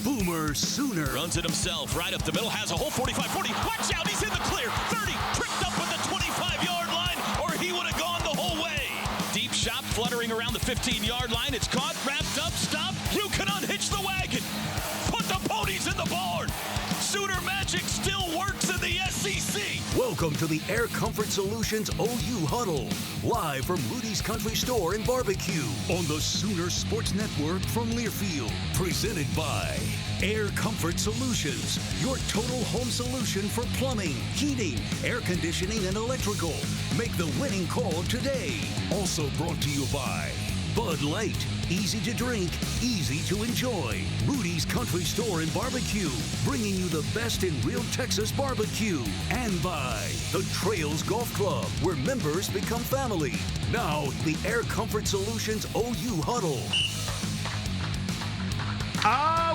Boomer Sooner. Runs it himself, right up the middle, has a whole 45-40. Watch out, he's in the clear. 30, tripped up at the 25-yard line, or he would have gone the whole way. Deep shot fluttering around the 15-yard line. It's caught, wrapped up, stopped. You can unhitch the wagon. Put the ponies in the barn. Sooner magic still works in the SEC. Welcome to the Air Comfort Solutions OU Huddle, live from Rudy's Country Store and Barbecue on the Sooner Sports Network from Learfield. Presented by Air Comfort Solutions, your total home solution for plumbing, heating, air conditioning, and electrical. Make the winning call today. Also brought to you by Bud Light, easy to drink, easy to enjoy. Rudy's Country Store and Barbecue, bringing you the best in real Texas barbecue. And by the Trails Golf Club, where members become family. Now, the Air Comfort Solutions OU Huddle.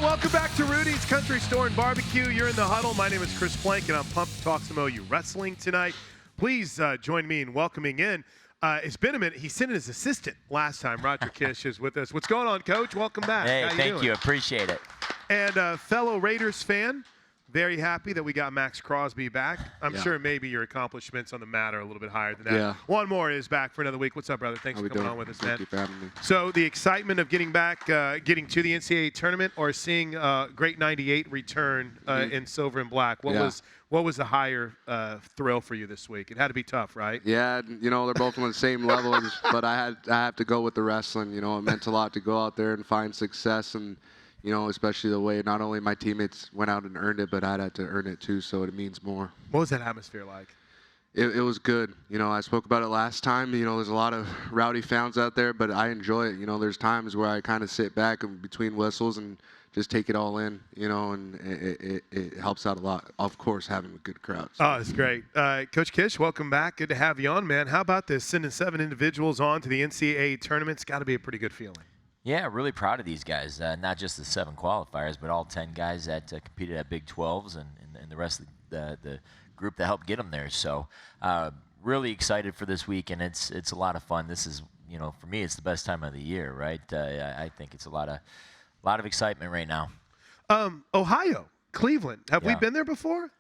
Welcome back to Rudy's Country Store and Barbecue. You're in the Huddle. My name is Chris Plank, and I'm pumped to talk some OU wrestling tonight. Please join me in welcoming in. It's been a minute. He sent his assistant last time. Roger Kish is with us. What's going on, Coach? Welcome back. Hey, How you thank doing? you. Appreciate it. And fellow Raiders fan, very happy that we got Max Crosby back. I'm sure maybe your accomplishments on the mat are a little bit higher than that. Yeah. One more is back for another week. What's up, brother? Thanks for coming on with us, man. Thank you for having me. So the excitement of getting back, getting to the NCAA tournament, or seeing Great 98 return in silver and black. What was the higher thrill for you this week? It had to be tough, right? Yeah, you know, they're both on the same level, but I have to go with the wrestling. You know, it meant a lot to go out there and find success, and you know, especially the way not only my teammates went out and earned it, but I had to earn it too, so it means more. What was that atmosphere like? It was good. You know, I spoke about it last time. You know, there's a lot of rowdy fans out there, but I enjoy it. You know, there's times where I kind of sit back and between whistles and just take it all in, you know, and it helps out a lot, of course, having a good crowd. So. Oh, it's great. Coach Kish, welcome back. Good to have you on, man. How about this? Sending 7 individuals on to the NCAA tournament. It's got to be a pretty good feeling. Yeah, really proud of these guys. Not just the 7 qualifiers, but all 10 guys that competed at Big 12s and the rest of the group that helped get them there. So really excited for this week, and it's a lot of fun. This is, you know, for me, it's the best time of the year, right? I think it's a lot of excitement right now. Ohio, Cleveland. Have we been there before?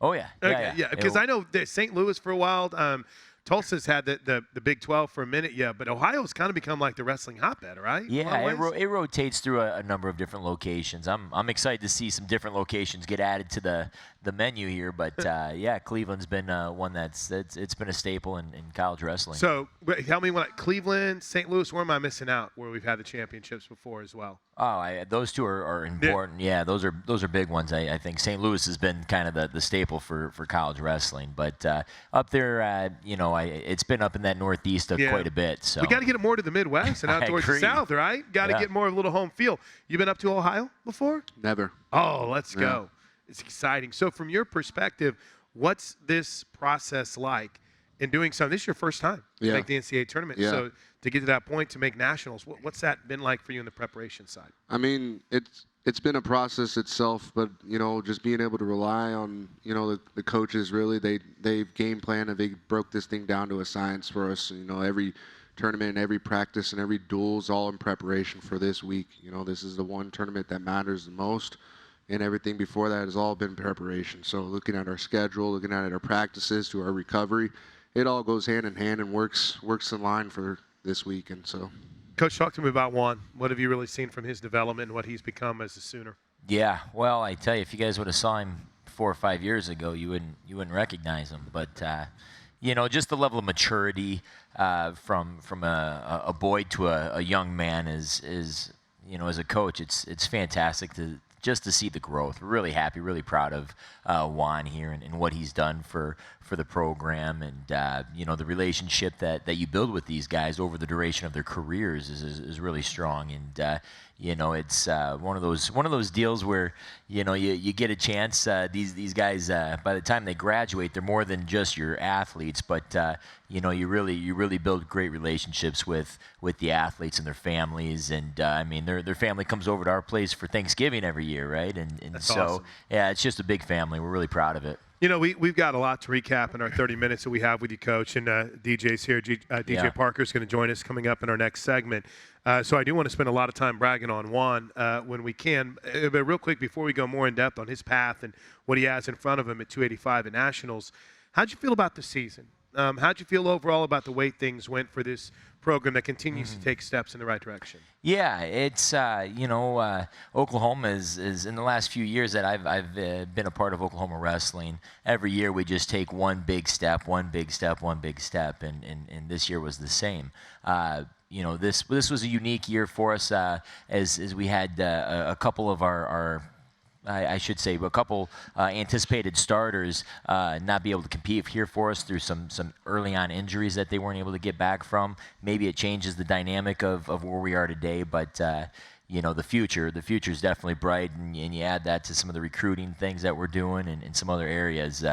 Oh, yeah. Okay, yeah. Because I know St. Louis for a while. Tulsa's had the Big 12 for a minute, but Ohio's kind of become like the wrestling hotbed, right? Yeah, it rotates through a number of different locations. I'm excited to see some different locations get added to the menu here, but yeah, Cleveland's been one it's been a staple in college wrestling. So tell me what Cleveland, St. Louis, where am I missing out where we've had the championships before as well? Oh, those two are important. Yeah, those are big ones. I think St. Louis has been kind of the staple for college wrestling, but up there, you know, it's been up in that Northeast quite a bit. So we got to get it more to the Midwest and out towards the South, right? Got to get more of a little home feel. You been up to Ohio before? Never. Oh, let's go. It's exciting. So from your perspective, what's this process like in doing something? This is your first time to make the NCAA tournament. Yeah. So to get to that point, to make nationals, what's that been like for you in the preparation side? I mean, it's been a process itself, but, you know, just being able to rely on, you know, the coaches, really, they've game planned and they broke this thing down to a science for us. You know, every tournament and every practice and every duel is all in preparation for this week. You know, this is the one tournament that matters the most, and everything before that has all been preparation. So looking at our schedule, looking at our practices to our recovery, it all goes hand in hand and works in line for this week. And so. Coach, talk to me about Juan. What have you really seen from his development and what he's become as a Sooner? Yeah, well, I tell you, if you guys would have saw him 4 or 5 years ago, you wouldn't recognize him. But you know, just the level of maturity from a boy to a young man is you know, as a coach, it's fantastic to see the growth. We're really happy, really proud of Juan here and what he's done for the program, and you know, the relationship that you build with these guys over the duration of their careers is really strong. And you know, it's one of those deals where, you know, you get a chance. These guys, by the time they graduate, they're more than just your athletes, but you know, you really build great relationships with the athletes and their families. And I mean, their family comes over to our place for Thanksgiving every year, right? And That's so awesome. yeah, it's just a big family. We're really proud of it. You know, we've got a lot to recap in our 30 minutes that we have with you, Coach, and DJ's here. DJ Parker's going to join us coming up in our next segment. So I do want to spend a lot of time bragging on Juan when we can. But real quick, before we go more in depth on his path and what he has in front of him at 285 at Nationals, how'd you feel about the season? How'd you feel overall about the way things went for this program that continues to take steps in the right direction? Yeah, it's Oklahoma is in the last few years that I've been a part of Oklahoma wrestling. Every year we just take one big step, and this year was the same. This was a unique year for us as we had a couple of I should say, a couple anticipated starters not be able to compete here for us through some early on injuries that they weren't able to get back from. Maybe it changes the dynamic of where we are today, but the future is definitely bright, and you add that to some of the recruiting things that we're doing and in some other areas.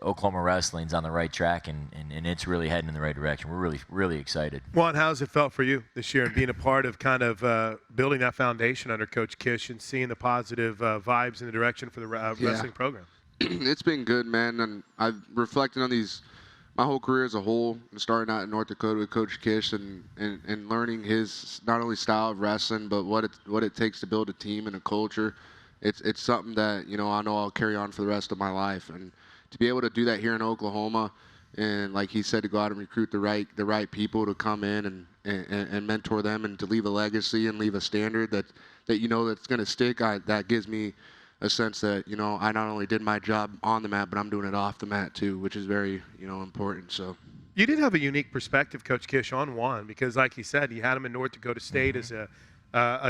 Oklahoma wrestling's on the right track, and it's really heading in the right direction. We're really, really excited. Juan, how's it felt for you this year and being a part of kind of building that foundation under Coach Kish and seeing the positive vibes in the direction for the wrestling program? It's been good, man, and I've reflected on these my whole career as a whole, and starting out in North Dakota with Coach Kish and learning his not only style of wrestling but what it takes to build a team and a culture. It's something that I know I'll carry on for the rest of my life, and to be able to do that here in Oklahoma, and like he said, to go out and recruit the right people to come in and mentor them, and to leave a legacy and leave a standard that's going to stick. That gives me a sense that I not only did my job on the mat, but I'm doing it off the mat too, which is very important. So you did have a unique perspective, Coach Kish, on Juan, because like he said, you had him in North Dakota State as a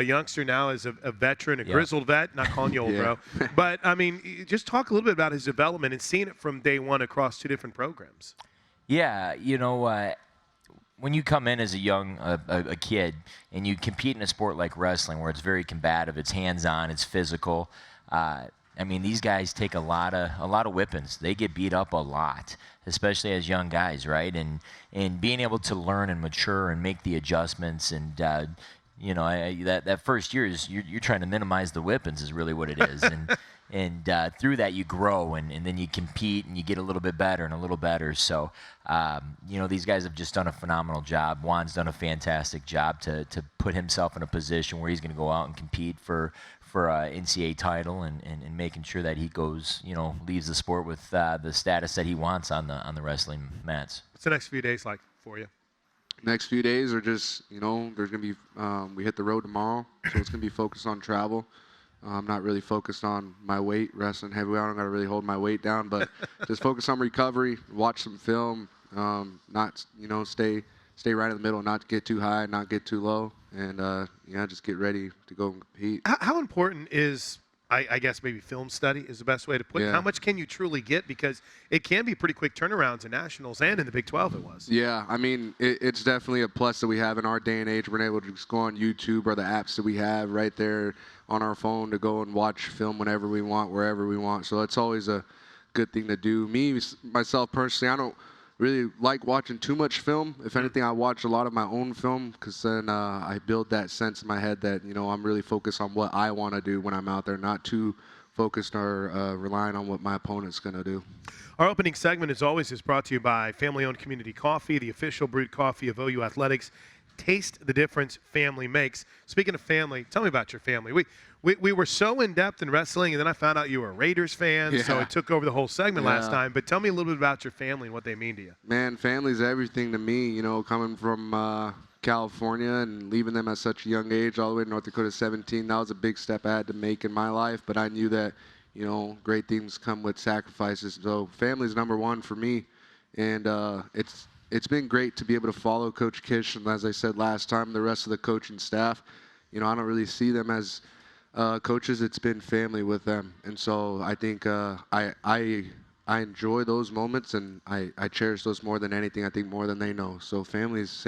youngster, now as a veteran, a grizzled vet. Not calling you old, bro. But, I mean, just talk a little bit about his development and seeing it from day one across two different programs. Yeah, when you come in as a kid and you compete in a sport like wrestling where it's very combative, it's hands-on, it's physical, these guys take a lot of whippings. They get beat up a lot, especially as young guys, right? And being able to learn and mature and make the adjustments and that first year is you're trying to minimize the whippings is really what it is, and through that you grow and then you compete and you get a little bit better and a little better. So these guys have just done a phenomenal job. Juan's done a fantastic job to put himself in a position where he's going to go out and compete for a NCAA title and making sure that he goes leaves the sport with the status that he wants on the wrestling mats. What's the next few days like for you? Next few days are just, there's going to be, we hit the road tomorrow, so it's going to be focused on travel. I'm not really focused on my weight, wrestling heavyweight. I don't got to really hold my weight down, but just focus on recovery, watch some film, not, stay right in the middle, not get too high, not get too low, and, just get ready to go and compete. How important is, I guess maybe film study is the best way to put it. How much can you truly get? Because it can be pretty quick turnarounds in Nationals and in the Big 12 it was. Yeah, it's definitely a plus that we have in our day and age. We're able to just go on YouTube or the apps that we have right there on our phone to go and watch film whenever we want, wherever we want. So it's always a good thing to do. Myself personally, I don't really like watching too much film. If anything, I watch a lot of my own film because then I build that sense in my head that, I'm really focused on what I want to do when I'm out there, not too focused or relying on what my opponent's going to do. Our opening segment, as always, is brought to you by family-owned Community Coffee, the official brewed coffee of OU Athletics. Taste the difference family makes. Speaking of family, tell me about your family. We were so in-depth in wrestling, and then I found out you were a Raiders fan, so it took over the whole segment last time. But tell me a little bit about your family and what they mean to you. Man, family's everything to me, coming from California and leaving them at such a young age all the way to North Dakota 17. That was a big step I had to make in my life, but I knew that, great things come with sacrifices. So family's number one for me, and it's been great to be able to follow Coach Kish, and as I said last time, the rest of the coaching staff. I don't really see them as coaches. It's been family with them, and so I think I enjoy those moments, and I cherish those more than anything. I think more than they know. So family's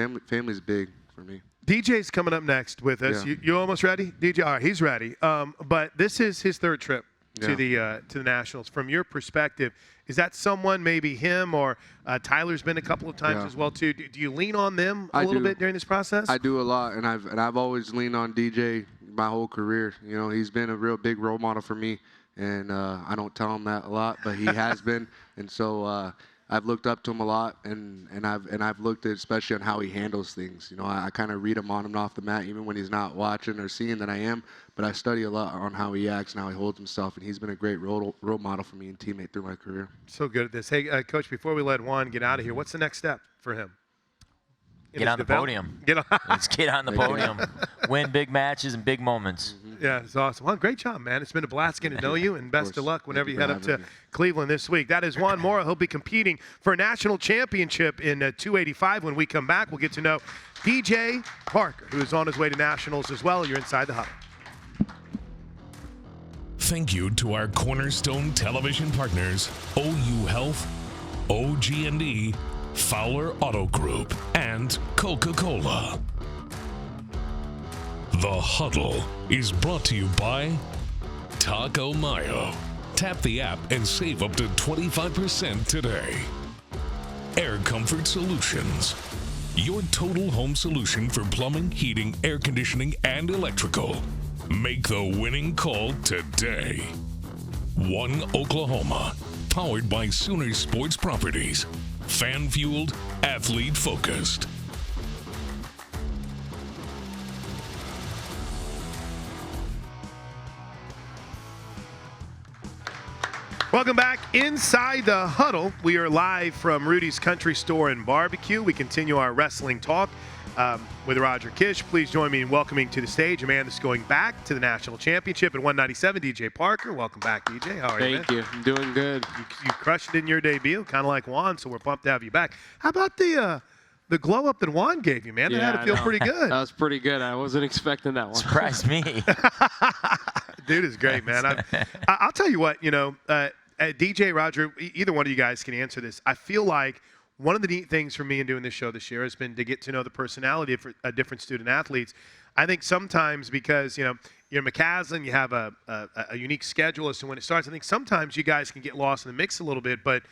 big for me. DJ's coming up next with us. Yeah. You almost ready? DJ, all right, he's ready. But this is his third trip to the Nationals. From your perspective, is that someone, maybe him or Tyler's been a couple of times as well too? Do you lean on them a little bit during this process? I do a lot, and I've always leaned on DJ my whole career. He's been a real big role model for me, and I don't tell him that a lot, but he has been, and so I've looked up to him a lot, and I've looked at especially on how he handles things. You know, I kind of read him on and off the mat, even when he's not watching or seeing that I am. But I study a lot on how he acts and how he holds himself, and he's been a great role model for me and teammate through my career. So good at this. Hey, Coach, before we let Juan get out of here, what's the next step for him? Get on the podium. Let's get on the podium. Win big matches and big moments. Yeah, it's awesome. Well, great job, man. It's been a blast getting to know you, and best of luck whenever you head up to Cleveland this week. That is Juan Mora. He'll be competing for a national championship in 285. When we come back, we'll get to know DJ Parker, who is on his way to nationals as well. You're inside the Huddle. Thank you to our cornerstone television partners, OU Health, OG&E, Fowler Auto Group, and Coca-Cola. The Huddle is brought to you by Taco Mayo. Tap the app and save up to 25% today. Air Comfort Solutions, your total home solution for plumbing, heating, air conditioning, and electrical. Make the winning call today. One Oklahoma, powered by Sooner Sports Properties. Fan-fueled, athlete-focused. Welcome back inside the Huddle. We are live from Rudy's Country Store and Barbecue. We continue our wrestling talk with Roger Kish. Please join me in welcoming to the stage a man that's going back to the national championship at 197, DJ Parker. Welcome back, DJ. How are you, man? Thank you. I'm doing good. You crushed it in your debut, kind of like Juan, so we're pumped to have you back. How about the glow up that Juan gave you, man? That had to feel pretty good. That was pretty good. I wasn't expecting that one. Surprised me. Dude is great, man. I'll tell you what, DJ, Roger, either one of you guys can answer this. I feel like one of the neat things for me in doing this show this year has been to get to know the personality of different student athletes. I think sometimes because, you're McCaslin, you have a unique schedule as to when it starts. I think sometimes you guys can get lost in the mix a little bit, but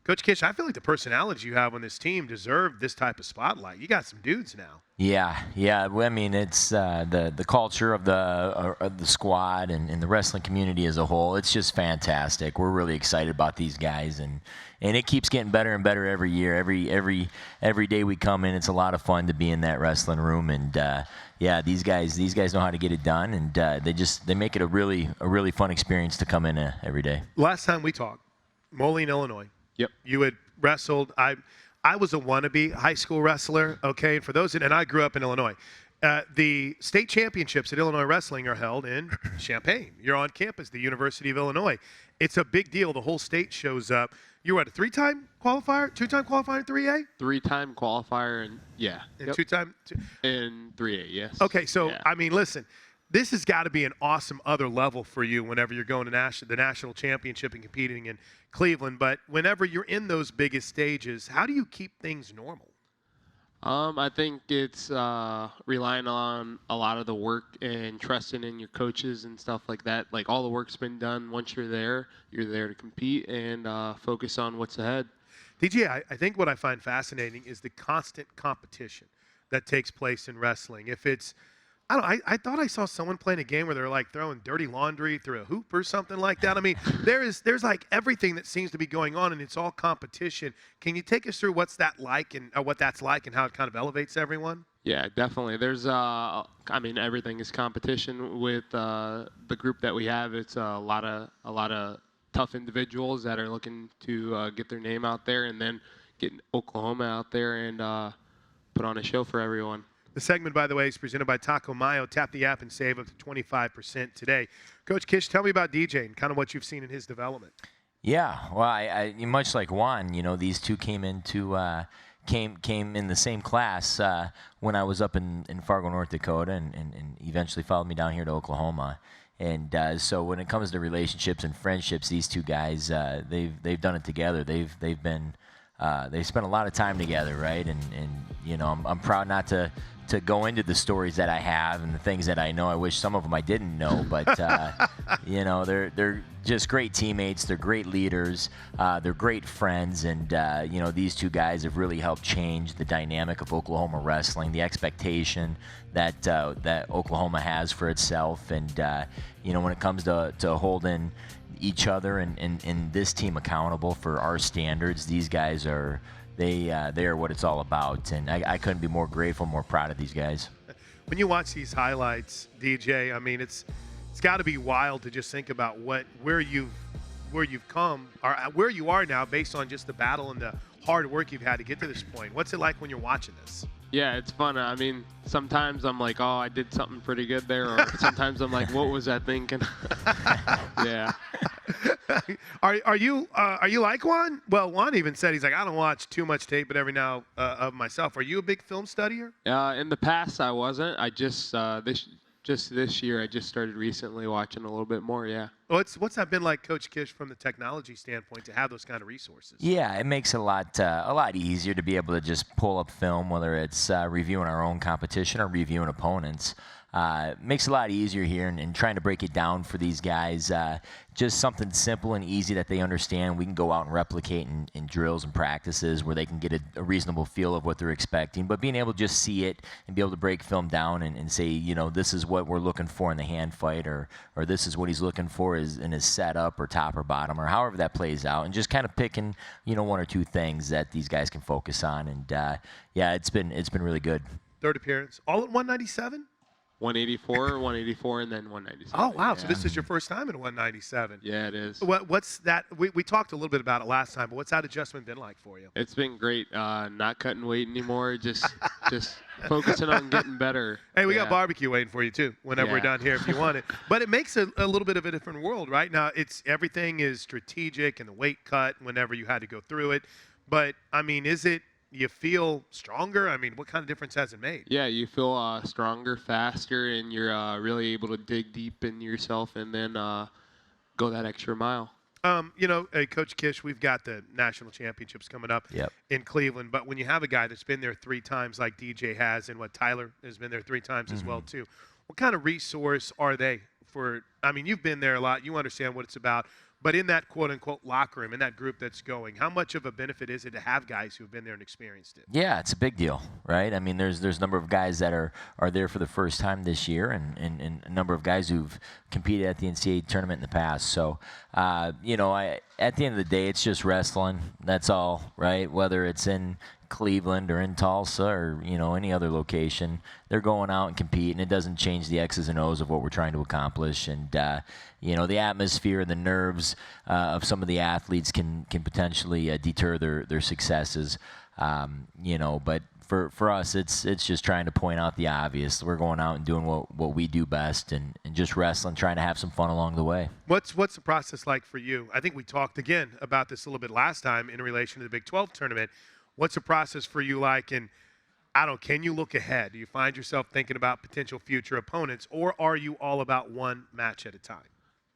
Coach Kish, I feel like the personalities you have on this team deserve this type of spotlight. You got some dudes now. Yeah. I mean, it's the culture of the squad and the wrestling community as a whole. It's just fantastic. We're really excited about these guys, and it keeps getting better and better every year. Every day we come in, it's a lot of fun to be in that wrestling room. And these guys know how to get it done, and they make it a really fun experience to come in every day. Last time we talked, Moline, Illinois. Yep. You had wrestled. I was a wannabe high school wrestler, okay? And for those, and I grew up in Illinois. The state championships at Illinois Wrestling are held in Champaign. You're on campus, the University of Illinois. It's a big deal. The whole state shows up. You were a three-time qualifier, two-time qualifier in 3A? Three-time qualifier, and And two-time? In 3A, yes. Okay, so, yeah. I mean, listen. This has got to be an awesome other level for you whenever you're going to the national championship and competing in Cleveland. But whenever you're in those biggest stages, how do you keep things normal? I think it's relying on a lot of the work and trusting in your coaches and stuff like that. Like, all the work's been done. Once you're there to compete and focus on what's ahead. DJ, I think what I find fascinating is the constant competition that takes place in wrestling. If it's I thought I saw someone playing a game where they're like throwing dirty laundry through a hoop or something like that. I mean, there's like everything that seems to be going on, and it's all competition. Can you take us through what's that like and what that's like and how it kind of elevates everyone? Yeah, definitely. There's everything is competition with the group that we have. It's a lot of tough individuals that are looking to get their name out there, and then get Oklahoma out there and put on a show for everyone. The segment, by the way, is presented by Taco Mayo. Tap the app and save up to 25% today. Coach Kish, tell me about DJ and kind of what you've seen in his development. Yeah, well, I much like Juan, these two came in the same class when I was up in Fargo, North Dakota, and eventually followed me down here to Oklahoma. And so when it comes to relationships and friendships, these two guys, they've done it together. They've spent a lot of time together, right? And I'm proud not to go into the stories that I have and the things that I know. I wish some of them I didn't know, but they're just great teammates. They're great leaders. They're great friends, and these two guys have really helped change the dynamic of Oklahoma wrestling, the expectation that Oklahoma has for itself, and when it comes to holding each other and this team accountable for our standards. These guys are they are what it's all about, and I couldn't be more grateful, more proud of these guys. When you watch these highlights, DJ, I mean, it's got to be wild to just think about where you've come, or where you are now, based on just the battle and the hard work you've had to get to this point. What's it like when you're watching this? Yeah, it's fun. I mean, sometimes I'm like, oh, I did something pretty good there, or sometimes I'm like, what was I thinking? Yeah. Are you like Juan? Well, Juan even said he's like, I don't watch too much tape, but every now of myself. Are you a big film studier? In the past, I wasn't. I just this year, I just started recently watching a little bit more. Yeah. What's that been like, Coach Kish, from the technology standpoint, to have those kind of resources? Yeah, it makes it a lot easier to be able to just pull up film, whether it's reviewing our own competition or reviewing opponents. Makes it a lot easier here, and trying to break it down for these guys. Just something simple and easy that they understand. We can go out and replicate in drills and practices where they can get a reasonable feel of what they're expecting. But being able to just see it and be able to break film down and say, you know, this is what we're looking for in the hand fight, or this is what he's looking for in his setup or top or bottom, or however that plays out, and just kind of picking, you know, one or two things that these guys can focus on. And yeah, it's been really good. Third appearance, all at 197. 184, and then 197. Oh, wow. Yeah. So this is your first time in 197. Yeah, it is. What's that? We talked a little bit about it last time, but what's that adjustment been like for you? It's been great. Not cutting weight anymore. Just focusing on getting better. Hey, we got barbecue waiting for you, too, whenever we're done here if you want it. But it makes a little bit of a different world, right? Now, everything is strategic and the weight cut whenever you had to go through it. But, I mean, you feel stronger? I mean, what kind of difference has it made? Yeah, you feel stronger, faster, and you're really able to dig deep in yourself and then go that extra mile. You know, Coach Kish, we've got the national championships coming up in Cleveland, but when you have a guy that's been there 3 times like DJ has, and what Tyler has been there 3 times as well, too, what kind of resource are they for? I mean, you've been there a lot. You understand what it's about. But in that quote-unquote locker room, in that group that's going, how much of a benefit is it to have guys who've been there and experienced it? Yeah, it's a big deal, right? I mean, there's a number of guys that are there for the first time this year, and a number of guys who've competed at the NCAA tournament in the past. So, you know, at the end of the day, it's just wrestling. That's all, right? Whether it's in Cleveland or in Tulsa or, you know, any other location, they're going out and compete, and it doesn't change the X's and O's of what we're trying to accomplish. And you know, the atmosphere and the nerves of some of the athletes can potentially deter their successes. You know, but for us, it's just trying to point out the obvious. We're going out and doing what we do best, and just wrestling, trying to have some fun along the way. What's the process like for you? I think we talked again about this a little bit last time in relation to the Big 12 tournament. What's the process for you like? And can you look ahead? Do you find yourself thinking about potential future opponents, or are you all about one match at a time?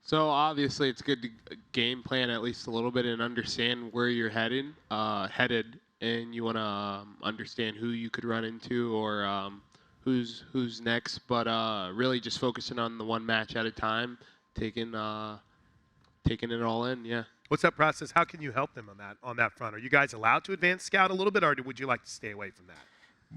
So obviously it's good to game plan at least a little bit and understand where you're headed, and you want to understand who you could run into or who's next. But really just focusing on the one match at a time, taking it all in. Yeah. What's that process? How can you help them on that front? Are you guys allowed to advance scout a little bit, or would you like to stay away from that?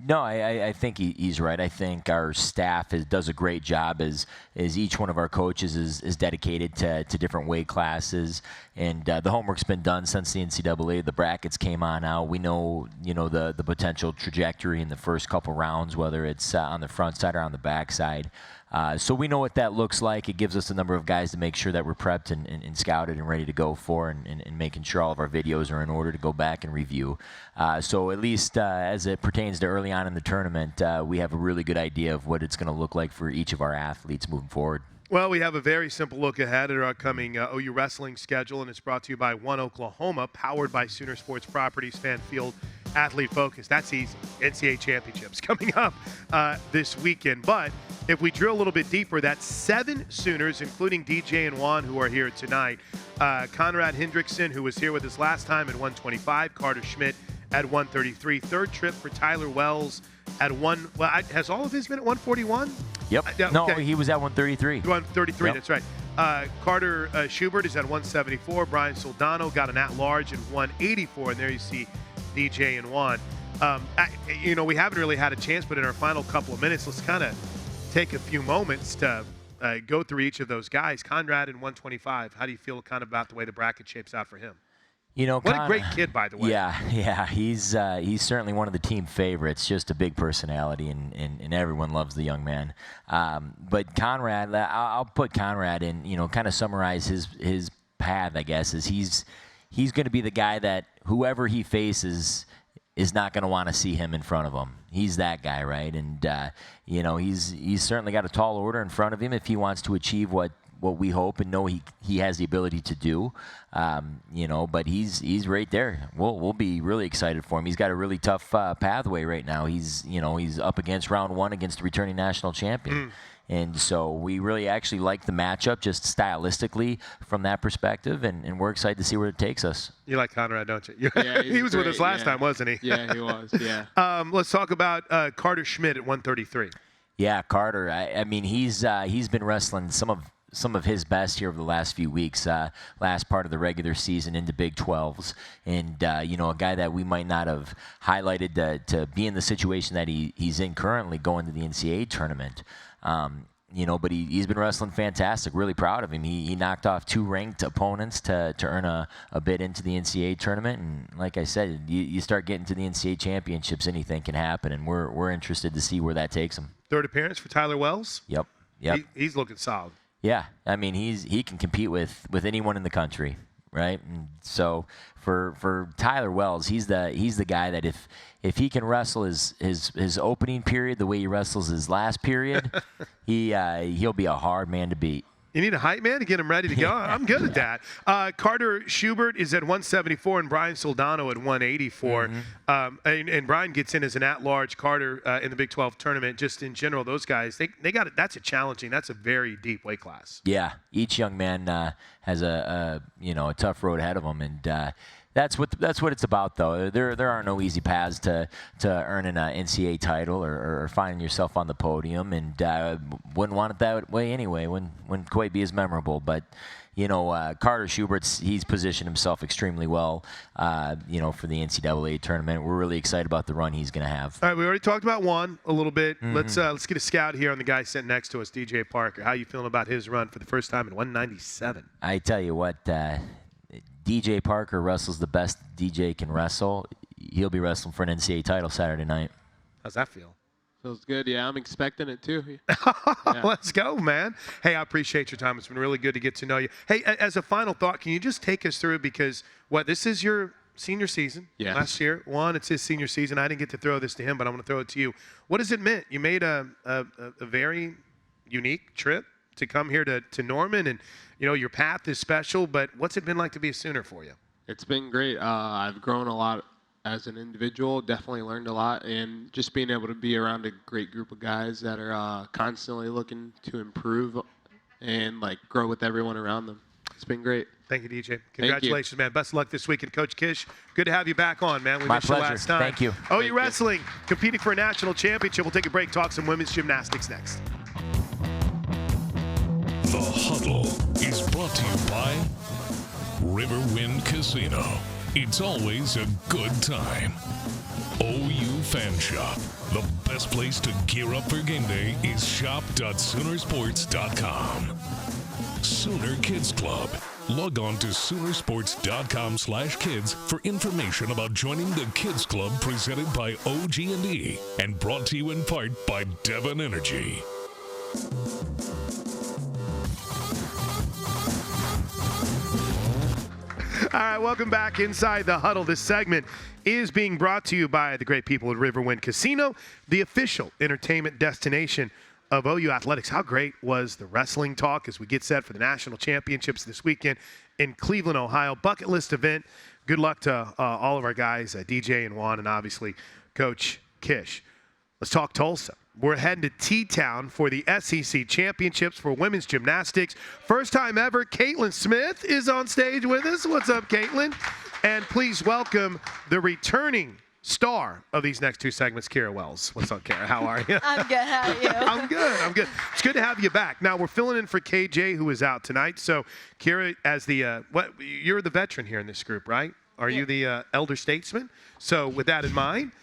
No, I think he's right. I think our staff does a great job as each one of our coaches is dedicated to different weight classes, and the homework's been done since the NCAA. The brackets came on out. We know, you know, the potential trajectory in the first couple rounds, whether it's on the front side or on the back side. So we know what that looks like. It gives us a number of guys to make sure that we're prepped and scouted and ready to go for, and making sure all of our videos are in order to go back and review. So at least as it pertains to early on in the tournament, we have a really good idea of what it's going to look like for each of our athletes moving forward. Well, we have a very simple look ahead at our upcoming OU wrestling schedule, and it's brought to you by One Oklahoma, powered by Sooner Sports Properties, Fan Field, Athlete Focus. That's easy. NCAA championships coming up this weekend. But if we drill a little bit deeper, that's 7 Sooners, including DJ and Juan, who are here tonight. Conrad Hendrickson, who was here with us last time at 125. Carter Schmidt at 133. Third trip for Tyler Wells at has all of his been at 141? Yep. No, he was at 133. 133, yep. That's right. Carter Schubert is at 174. Brian Soldano got an at-large at 184, and there you see DJ and Juan. You know, we haven't really had a chance, but in our final couple of minutes, let's kind of take a few moments to go through each of those guys. Conrad in 125. How do you feel kind of about the way the bracket shapes out for him? You know, what a great kid, by the way. Yeah, he's certainly one of the team favorites. Just a big personality, and everyone loves the young man. But Conrad, I'll put Conrad in. You know, kind of summarize his path. I guess is he's going to be the guy that whoever he faces is not going to want to see him in front of him. He's that guy, right? And you know, he's certainly got a tall order in front of him if he wants to achieve what we hope and know he has the ability to do. You know, but he's right there. We'll be really excited for him. He's got a really tough pathway right now. He's up against round 1 against the returning national champion. And so we really actually like the matchup just stylistically from that perspective, and we're excited to see where it takes us. You like Conrad, don't you? Yeah, he was great, with us last time, wasn't he? Yeah, he was, yeah. Let's talk about Carter Schmidt at 133. Yeah, Carter. I mean, he's been wrestling some of his best here over the last few weeks, last part of the regular season into Big 12s. And, you know, a guy that we might not have highlighted to be in the situation that he's in currently going to the NCAA tournament. You know, but he's been wrestling fantastic. Really proud of him. He knocked off 2 ranked opponents to earn a bid into the NCAA tournament. And like I said, you start getting to the NCAA championships, anything can happen. And we're interested to see where that takes him. Third appearance for Tyler Wells? Yep. He's looking solid. Yeah, I mean he can compete with anyone in the country, right? And so for Tyler Wells, he's the guy that if he can wrestle his opening period the way he wrestles his last period, he'll be a hard man to beat. You need a hype man to get him ready to go? I'm good at that. Carter Schubert is at 174 and Brian Soldano at 184. And Brian gets in as an at-large. Carter in the Big 12 tournament. Just in general, those guys, they got it. That's a very deep weight class. Yeah, each young man has a tough road ahead of them, and that's what it's about, though. There are no easy paths to earn an NCAA title or finding yourself on the podium, and wouldn't want it that way anyway. Wouldn't quite be as memorable. But you know, Carter Schubert's he's positioned himself extremely well. You know, for the NCAA tournament, we're really excited about the run he's going to have. All right, we already talked about Juan a little bit. Let's get a scout here on the guy sitting next to us, DJ Parker. How you feeling about his run for the first time in 197? I tell you what. DJ Parker wrestles the best DJ can wrestle. He'll be wrestling for an NCAA title Saturday night. How's that feel? Feels good. Yeah, I'm expecting it too. Yeah. Let's go, man. Hey, I appreciate your time. It's been really good to get to know you. Hey, as a final thought, can you just take us through, because this is your senior season. Yes. Last year, it's his senior season. I didn't get to throw this to him, but I'm going to throw it to you. What does it mean? You made a very unique trip to come here to Norman, and you know your path is special, but what's it been like to be a Sooner for you? It's been great. I've grown a lot as an individual, definitely learned a lot, and just being able to be around a great group of guys that are constantly looking to improve and like grow with everyone around them. It's been great. Thank you, DJ. Congratulations, man. Best of luck this weekend. Coach Kish, good to have you back on, man. We My missed pleasure. you last time. Thank you. OU Wrestling, competing for a national championship. We'll take a break, talk some women's gymnastics next. The Huddle is brought to you by Riverwind Casino. It's always a good time. OU Fan Shop. The best place to gear up for game day is shop.soonersports.com. Sooner Kids Club. Log on to Soonersports.com/kids for information about joining the Kids Club presented by OG&E and brought to you in part by Devon Energy. All right, welcome back inside the Huddle. This segment is being brought to you by the great people at Riverwind Casino, the official entertainment destination of OU Athletics. How great was the wrestling talk as we get set for the national championships this weekend in Cleveland, Ohio. Bucket list event. Good luck to all of our guys, DJ and Juan, and obviously Coach Kish. Let's talk Tulsa. We're heading to T-Town for the SEC Championships for women's gymnastics. First time ever, Caitlin Smith is on stage with us. What's up, Caitlin? And please welcome the returning star of these next two segments, Kara Wells. What's up, Kara? How are you? I'm good. How are you? I'm good. It's good to have you back. Now, we're filling in for KJ, who is out tonight. So, Kara, as the you're the veteran here in this group, right? Are you the elder statesman? So, with that in mind,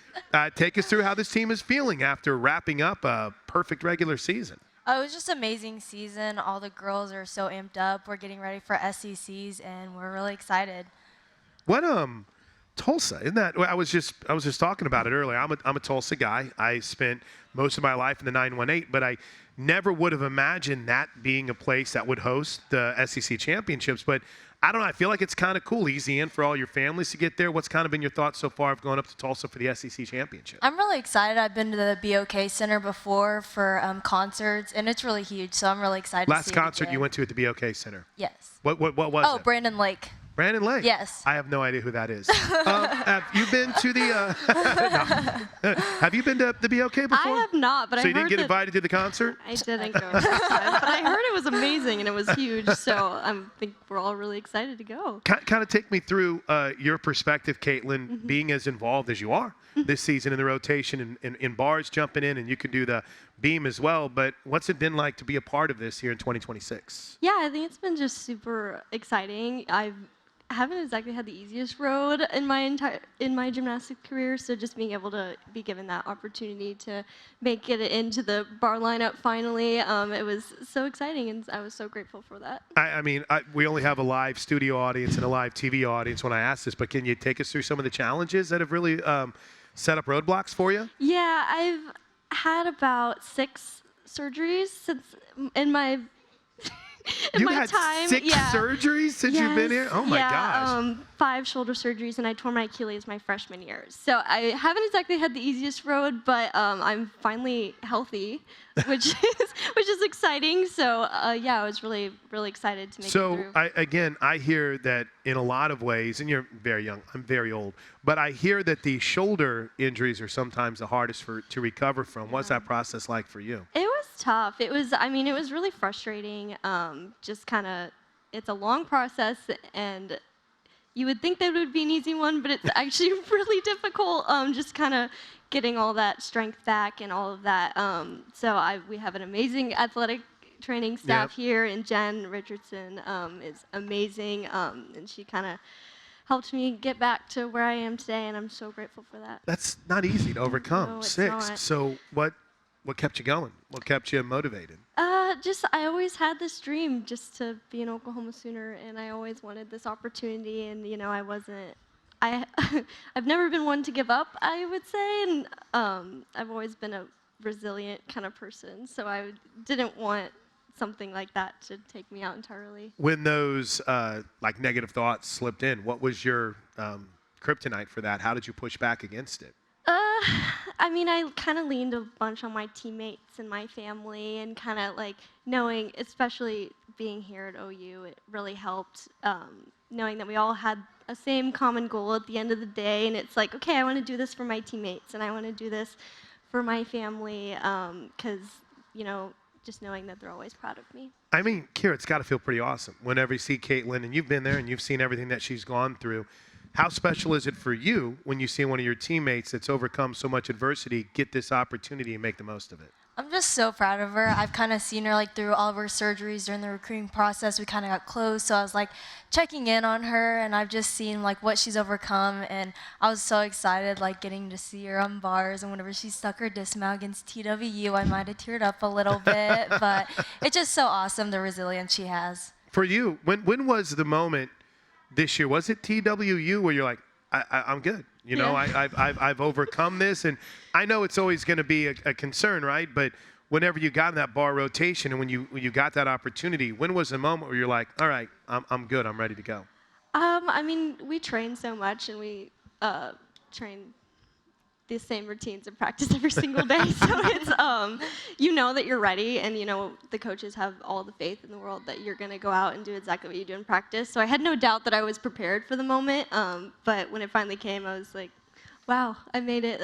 take us through how this team is feeling after wrapping up a perfect regular season. Oh, it was just an amazing season. All the girls are so amped up. We're getting ready for SECs, and we're really excited. What Tulsa, isn't that? I was just talking about it earlier. I'm a Tulsa guy. I spent most of my life in the 918, but I never would have imagined that being a place that would host the SEC championships. But I don't know. I feel like it's kind of cool, easy in for all your families to get there. What's kind of been your thoughts so far of going up to Tulsa for the SEC championship? I'm really excited. I've been to the BOK Center before for concerts, and it's really huge. So I'm really excited. Last to see concert it again. you went to at the BOK Center? Yes. What was Oh, it? Brandon Lake. Brandon Lake? Yes. I have no idea who that is. Have you been to the no. Have you been to the BOK before? I have not, but so I you didn't heard get that invited to the concert? I didn't go this time, but I heard it was amazing and it was huge, so I think we're all really excited to go. Kind of take me through your perspective, Caitlin, being as involved as you are this season in the rotation and in bars jumping in, and you can do the beam as well. But what's it been like to be a part of this here in 2026? Yeah, I think it's been just super exciting. I haven't exactly had the easiest road in my gymnastics career, so just being able to be given that opportunity to make it into the bar lineup finally, it was so exciting, and I was so grateful for that. I mean, we only have a live studio audience and a live TV audience when I ask this, but can you take us through some of the challenges that have really set up roadblocks for you? Yeah, I've had about 6 surgeries since in my You my had time. 6 yeah. surgeries since you've been here? Oh my gosh. 5 shoulder surgeries, and I tore my Achilles my freshman year. So I haven't exactly had the easiest road, but I'm finally healthy, which is exciting. So yeah, I was really excited to make it through. So I hear that in a lot of ways, and you're very young, I'm very old, but I hear that the shoulder injuries are sometimes the hardest to recover from. What's that process like for you? It was tough. It was really frustrating. Just kind of, it's a long process, and you would think that it would be an easy one, but it's actually really difficult. Just kind of getting all that strength back and all of that. So we have an amazing athletic training staff here, and Jen Richardson is amazing, and she kind of helped me get back to where I am today, and I'm so grateful for that. That's not easy to overcome. No, it's 6. not. So what kept you going? What kept you motivated? I always had this dream just to be an Oklahoma Sooner, and I always wanted this opportunity, and I've never been one to give up, I would say, and I've always been a resilient kind of person, so I didn't want something like that to take me out entirely. When those negative thoughts slipped in, what was your kryptonite for that? How did you push back against it? I kind of leaned a bunch on my teammates and my family, and kind of knowing, especially being here at OU, it really helped, knowing that we all had a same common goal at the end of the day, and it's like, okay, I want to do this for my teammates, and I want to do this for my family, because, just knowing that they're always proud of me. I mean, Kira, it's got to feel pretty awesome whenever you see Caitlin, and you've been there and you've seen everything that she's gone through. How special is it for you when you see one of your teammates that's overcome so much adversity get this opportunity and make the most of it? I'm just so proud of her. I've kind of seen her through all of her surgeries during the recruiting process. We kind of got close, so I was checking in on her, and I've just seen what she's overcome, and I was so excited getting to see her on bars, and whenever she stuck her dismount against TWU, I might have teared up a little bit, but it's just so awesome, the resilience she has. For you, when was the moment this year? Was it TWU where you're like, I'm good? I've overcome this, and I know it's always going to be a concern, right? But whenever you got in that bar rotation and when you got that opportunity, when was the moment where you're like, all right, I'm good, I'm ready to go? We train so much, and we train the same routines in practice every single day. So it's, that you're ready, and the coaches have all the faith in the world that you're going to go out and do exactly what you do in practice. So I had no doubt that I was prepared for the moment. But when it finally came, I was like, wow, I made it.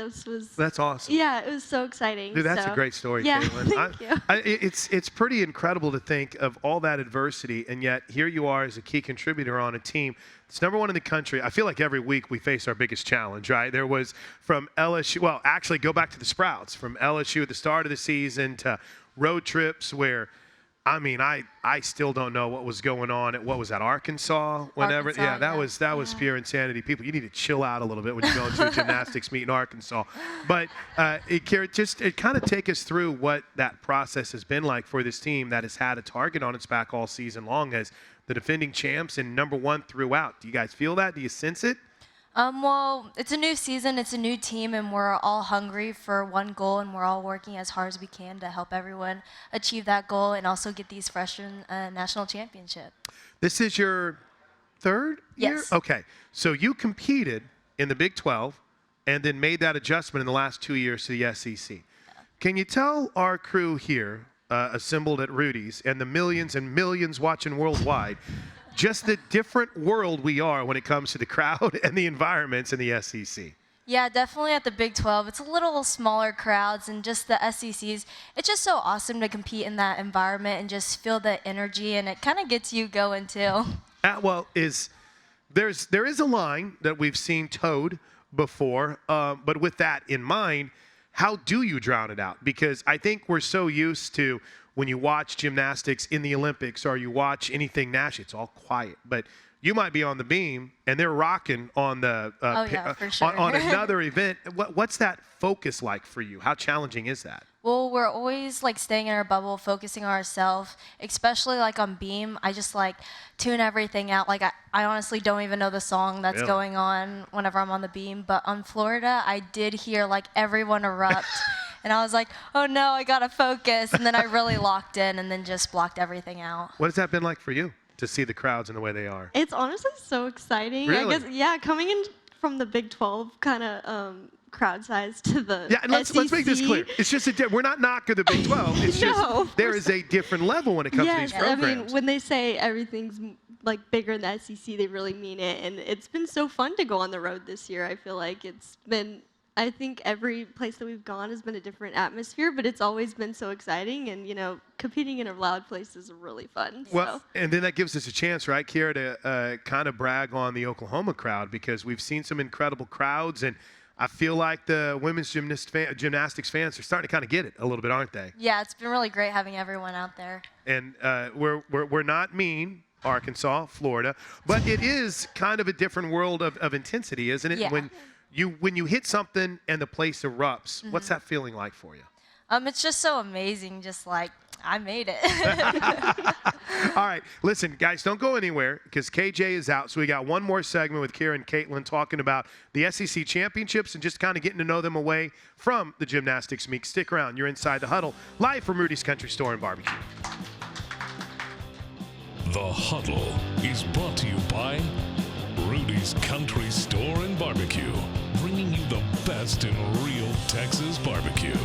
That's awesome. Yeah, it was so exciting. Dude, that's a great story, yeah, Caitlin. Thank you. It's pretty incredible to think of all that adversity, and yet here you are as a key contributor on a team that's #1 in the country. I feel like every week we face our biggest challenge, right? There was from LSU, well, actually go back to the Sprouts, from LSU at the start of the season to road trips where I mean, I still don't know what was going on at, what was that, Arkansas? Whenever, Arkansas, yeah, that yeah. was pure insanity. People, you need to chill out a little bit when you go into a gymnastics meet in Arkansas. But it kind of take us through what that process has been like for this team that has had a target on its back all season long as the defending champs and #1 throughout. Do you guys feel that? Do you sense it? Well, it's a new season, it's a new team, and we're all hungry for one goal, and we're all working as hard as we can to help everyone achieve that goal and also get these freshmen national championship. This is your third year? Yes. Okay. So you competed in the Big 12 and then made that adjustment in the last 2 years to the SEC. Can you tell our crew here, assembled at Rudy's, and the millions and millions watching worldwide, just the different world we are when it comes to the crowd and the environments in the SEC? Yeah, definitely at the Big 12. It's a little smaller crowds, and just the SECs. It's just so awesome to compete in that environment and just feel the energy, and it kind of gets you going too. Well, there is a line that we've seen towed before, but with that in mind, how do you drown it out? Because I think we're so used to when you watch gymnastics in the Olympics or you watch anything national, it's all quiet. But you might be on the beam and they're rocking on the for sure. on another event. What's that focus like for you? How challenging is that? Well, we're always like staying in our bubble, focusing on ourselves, especially like on beam. I just like tune everything out. Like I honestly don't even know the song that's Really? going on whenever I'm on the beam. But on Florida, I did hear like everyone erupt. And I was like, oh no, I gotta focus. And then I really locked in and then just blocked everything out. What has that been like for you to see the crowds and the way they are? It's honestly so exciting. Really? I guess, yeah, coming in from the Big 12 kind of crowd size to the Yeah, and let's make this clear. It's just we're not knocking the Big 12. It's No, just of there course is a different level when it comes to these yes, programs. I mean, when they say everything's like bigger in the SEC, they really mean it. And it's been so fun to go on the road this year. I feel like it's been, I think every place that we've gone has been a different atmosphere, but it's always been so exciting. And, you know, competing in a loud place is really fun. Well, so. and then that gives us a chance, right, Kiera, to kind of brag on the Oklahoma crowd because we've seen some incredible crowds, and I feel like the women's gymnastics fans are starting to kind of get it a little bit, aren't they? Yeah, it's been really great having everyone out there. And we're not mean, Arkansas, Florida, but it is kind of a different world of intensity, isn't it? Yeah. When you hit something and the place erupts, what's that feeling like for you? It's just so amazing, just like, I made it. All right, listen, guys, don't go anywhere because KJ is out. So we got one more segment with Kiera and Caitlin talking about the SEC championships and just kind of getting to know them away from the gymnastics meet. Stick around. You're inside the Huddle, live from Rudy's Country Store and Barbecue. The Huddle is brought to you by Rudy's Country Store and Barbecue, bringing you the best in real Texas barbecue.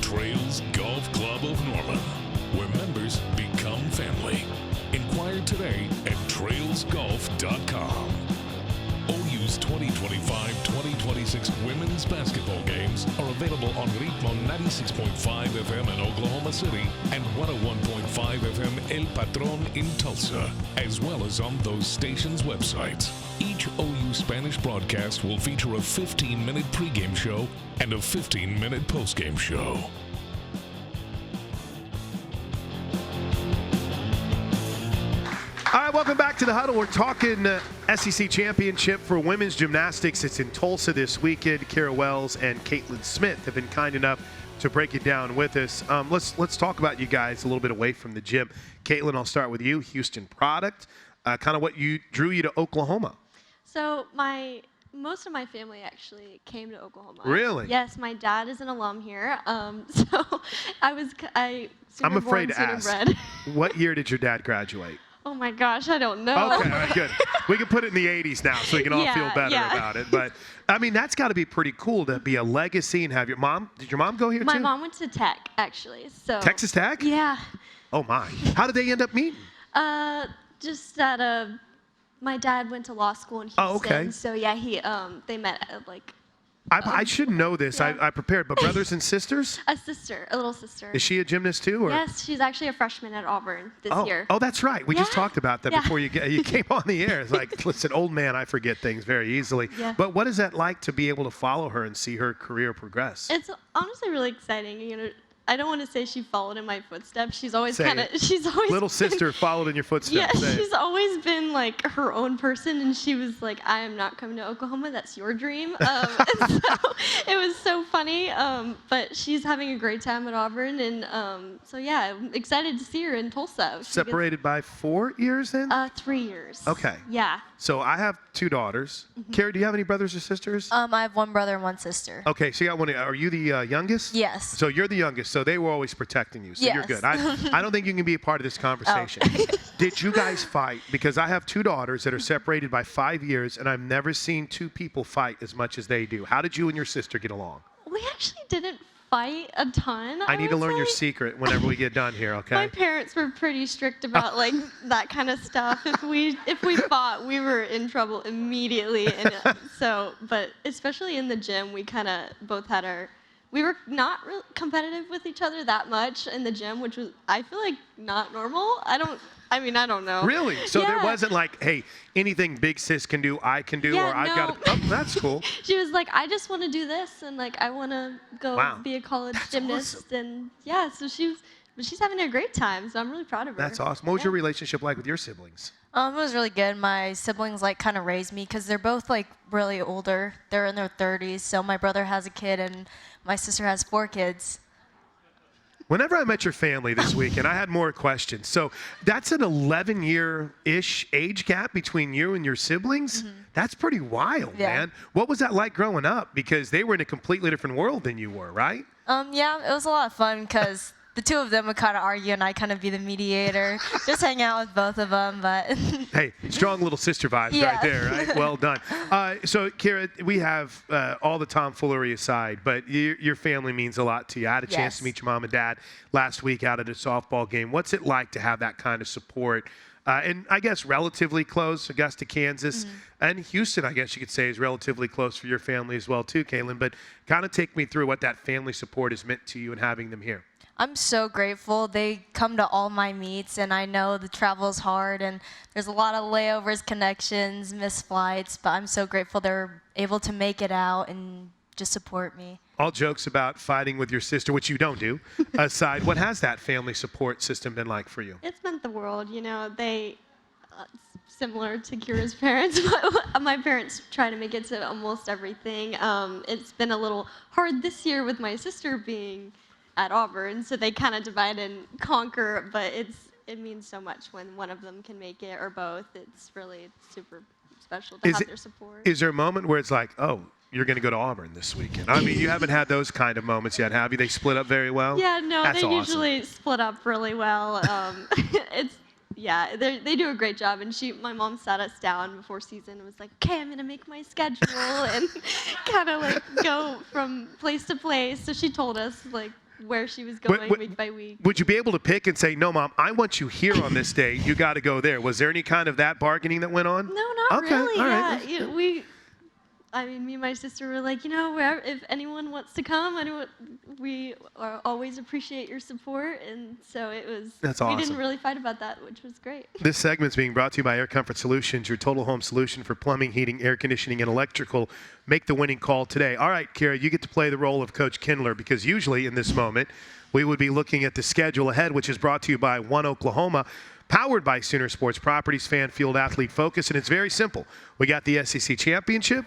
Trails Golf Club of Norman, where members become family. Inquire today at trailsgolf.com. OU's 2025-2026 women's basketball games are available on Ritmo 96.5 FM in Oklahoma City and 101.5 FM El Patron in Tulsa, as well as on those stations' websites. Each OU Spanish broadcast will feature a 15-minute pregame show and a 15-minute postgame show. All right, welcome back to the Huddle. We're talking SEC championship for women's gymnastics. It's in Tulsa this weekend. Kara Wells and Caitlin Smith have been kind enough to break it down with us. Let's talk about you guys a little bit away from the gym. Caitlin, I'll start with you. Houston product, kind of what drew you to Oklahoma. So most of my family actually came to Oklahoma. Really? Yes, my dad is an alum here. So I'm afraid to ask. What year did your dad graduate? Oh my gosh, I don't know. Okay, all right, good. We can put it in the 80s now so we can all feel better about it. But, I mean, that's got to be pretty cool to be a legacy and have your mom. Did your mom go here too? My mom went to Tech, actually. So Texas Tech? Yeah. Oh, my. How did they end up meeting? Just at my dad went to law school in Houston. Oh, okay. So, yeah, they met at, like... I should know this. Yeah. I prepared. But brothers and sisters? A little sister. Is she a gymnast too? Or? Yes, she's actually a freshman at Auburn this year. Oh, that's right. We just talked about that Yeah. before you came on the air. It's like, listen, old man, I forget things very easily. Yeah. But what is that like to be able to follow her and see her career progress? It's honestly really exciting. You know, I don't want to say she followed in my footsteps. She's always Say kind of, it. she's always Little been- sister followed in your footsteps. Yeah, Say it. she's always been like her own person, and she was like, "I am not coming to Oklahoma. That's your dream." And so it was so funny. But she's having a great time at Auburn, and so yeah, I'm excited to see her in Tulsa. Separated by 4 years then? 3 years. Okay. Yeah. So I have 2 daughters. Carrie, do you have any brothers or sisters? I have one brother and one sister. Okay, so you got one. Are you the youngest? Yes. So you're the youngest. So they were always protecting you. So you're Yes. good. I don't think you can be a part of this conversation. Did you guys fight? Because I have 2 daughters that are separated by 5 years, and I've never seen 2 people fight as much as they do. How did you and your sister get along? We actually didn't fight a ton. I need to would learn your say. secret whenever we get done here, okay? My parents were pretty strict about like that kind of stuff. If we fought, we were in trouble immediately. And but especially in the gym, we kind of both had we were not really competitive with each other that much in the gym, which was, I feel like, not normal. I don't know. Really? So there Yeah. wasn't like, hey, anything big sis can do, I can do, Yeah, or I've got to. Oh, that's cool. She was like, I just want to do this, and like I want to go Wow. be a college That's gymnast, awesome. and yeah. So she's having a great time. So I'm really proud of her. That's awesome. What was your relationship like with your siblings? It was really good. My siblings like kind of raised me because they're both like really older. They're in their 30s. So my brother has a kid and my sister has 4 kids. Whenever I met your family this weekend, I had more questions. So that's an 11-year-ish age gap between you and your siblings? That's pretty wild, Yeah. man. What was that like growing up? Because they were in a completely different world than you were, right? Yeah, it was a lot of fun because the 2 of them would kind of argue and I kind of be the mediator, just hang out with both of them. But Hey, strong little sister vibes Yeah. right there, right? Well done. So, Kira, we have all the tomfoolery aside, but your family means a lot to you. I had a chance to Yes. meet your mom and dad last week out at a softball game. What's it like to have that kind of support? And I guess relatively close, Augusta, Kansas, and Houston, I guess you could say, is relatively close for your family as well, too, Caitlin. But kind of take me through what that family support has meant to you and having them here. I'm so grateful. They come to all my meets, and I know the travel's hard, and there's a lot of layovers, connections, missed flights, but I'm so grateful they're able to make it out and just support me. All jokes about fighting with your sister, which you don't do, aside, what has that family support system been like for you? It's meant the world, you know. They, similar to Kira's parents, my parents try to make it to almost everything. It's been a little hard this year with my sister being at Auburn, so they kind of divide and conquer, but it means so much when one of them can make it or both. It's really super special to have their support. Is there a moment where it's like, oh, you're going to go to Auburn this weekend? I mean, you haven't had those kind of moments yet, have you? They split up very well? Yeah, no, That's they awesome. usually split up really well. They do a great job. And my mom sat us down before season and was like, okay, I'm going to make my schedule and kind of like go from place to place. So she told us like where she was going week by week. Would you be able to pick and say, no, Mom, I want you here on this day. You got to go there. Was there any kind of that bargaining that went on? No, not Okay, really. all Yeah, right. me and my sister were like, if anyone wants to come, we always appreciate your support, and so it was. That's We awesome. didn't really fight about that, which was great. This segment's being brought to you by Air Comfort Solutions, your total home solution for plumbing, heating, air conditioning, and electrical. Make the winning call today. All right, Kira, you get to play the role of Coach Kindler because usually in this moment we would be looking at the schedule ahead, which is brought to you by One Oklahoma, powered by Sooner Sports Properties, Fan Field Athlete Focus, and it's very simple. We got the SEC Championship,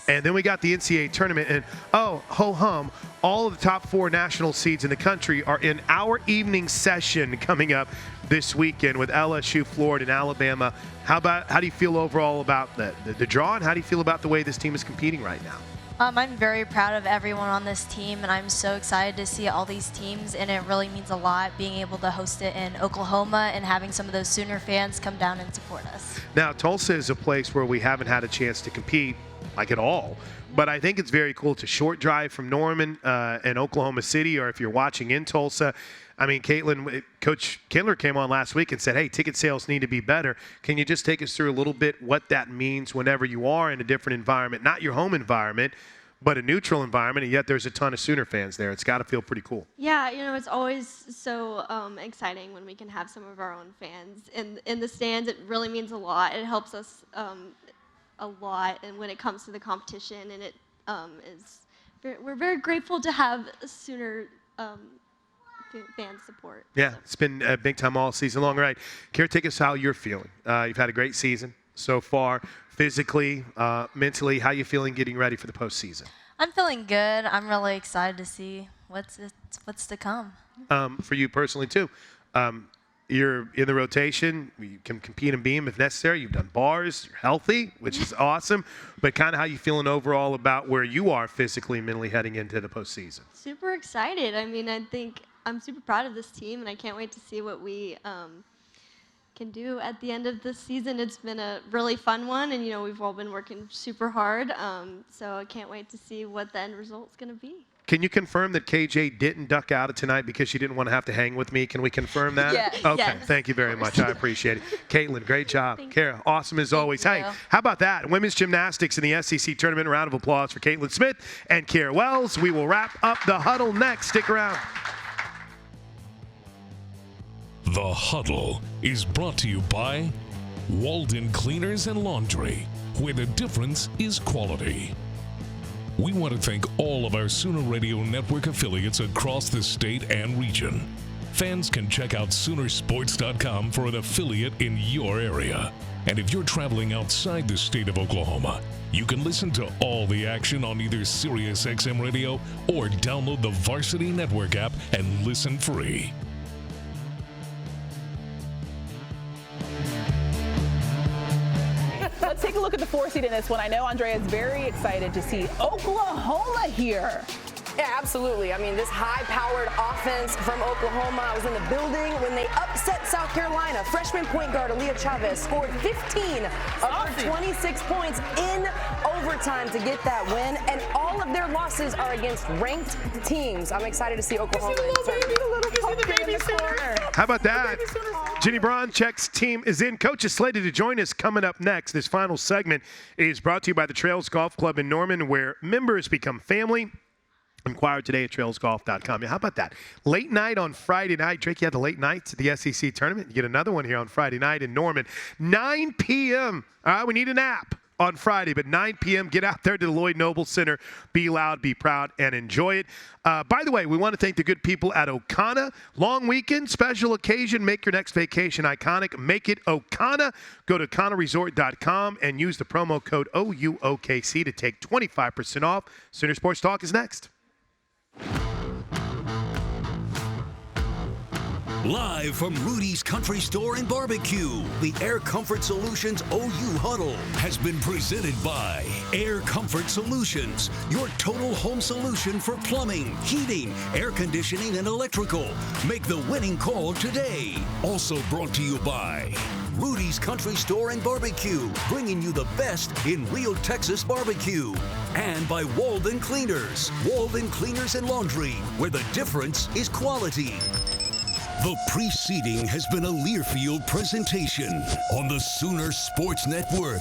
and then we got the NCAA Tournament, and oh, ho-hum, all of the top 4 national seeds in the country are in our evening session coming up this weekend with LSU, Florida, and Alabama. How do you feel overall about the draw, and how do you feel about the way this team is competing right now? I'm very proud of everyone on this team, and I'm so excited to see all these teams, and it really means a lot being able to host it in Oklahoma and having some of those Sooner fans come down and support us. Now, Tulsa is a place where we haven't had a chance to compete, like at all, but I think it's very cool to short drive from Norman and Oklahoma City, or if you're watching in Tulsa. I mean, Caitlin, Coach Kindler came on last week and said, hey, ticket sales need to be better. Can you just take us through a little bit what that means whenever you are in a different environment, not your home environment, but a neutral environment, and yet there's a ton of Sooner fans there? It's got to feel pretty cool. Yeah, it's always so exciting when we can have some of our own fans in the stands. It really means a lot. It helps us a lot, and when it comes to the competition, and we're very grateful to have Sooner fan support. Yeah, it's been big time all season long. All right, Kara, take us how you're feeling. You've had a great season so far, physically, mentally. How you feeling getting ready for the postseason? I'm feeling good. I'm really excited to see what's to come. For you personally too, you're in the rotation. You can compete and beam if necessary. You've done bars. You're healthy, which is awesome. But kind of how you feeling overall about where you are physically and mentally heading into the postseason? Super excited. I mean, I think I'm super proud of this team, and I can't wait to see what we can do at the end of this season. It's been a really fun one, and we've all been working super hard. So I can't wait to see what the end result's going to be. Can you confirm that KJ didn't duck out of tonight because she didn't want to have to hang with me? Can we confirm that? Yeah. Okay, Yes. Thank you very much. I appreciate it. Caitlin, great job. Kara, awesome as always. you. Hey, how about that? Women's gymnastics in the SEC tournament. A round of applause for Caitlin Smith and Kara Wells. We will wrap up the huddle next. Stick around. The Huddle is brought to you by Walden Cleaners and Laundry, where the difference is quality. We want to thank all of our Sooner Radio Network affiliates across the state and region. Fans can check out Soonersports.com for an affiliate in your area. And if you're traveling outside the state of Oklahoma, you can listen to all the action on either SiriusXM Radio or download the Varsity Network app and listen free. Let's take a look at the 4 seed in this one. I know Andrea is very excited to see Oklahoma here. Yeah, absolutely. I mean, this high-powered offense from Oklahoma. I was in the building when they upset South Carolina. Freshman point guard Aaliyah Chavez scored 15 of her 26 points in overtime to get that win, and all of their losses are against ranked teams. I'm excited to see Oklahoma. How about that? Jenny Bronchek's team is in. Coach is slated to join us coming up next. This final segment is brought to you by the Trails Golf Club in Norman, where members become family. Inquire today at trailsgolf.com. Yeah, how about that? Late night on Friday night. Drake, you had the late nights at the SEC tournament. You get another one here on Friday night in Norman. 9 p.m. All right, we need a nap on Friday, but 9 p.m., get out there to the Lloyd Noble Center. Be loud, be proud, and enjoy it. By the way, we want to thank the good people at Okana. Long weekend, special occasion. Make your next vacation iconic. Make it Okana. Go to OkanaResort.com and use the promo code OUOKC to take 25% off. Sooner Sports Talk is next. Live from Rudy's Country Store and Barbecue, the Air Comfort Solutions OU Huddle has been presented by Air Comfort Solutions, your total home solution for plumbing, heating, air conditioning, and electrical. Make the winning call today. Also brought to you by Rudy's Country Store and Barbecue, bringing you the best in real Texas barbecue. And by Walden Cleaners, Walden Cleaners and Laundry, where the difference is quality. The preceding has been a Learfield presentation on the Sooner Sports Network.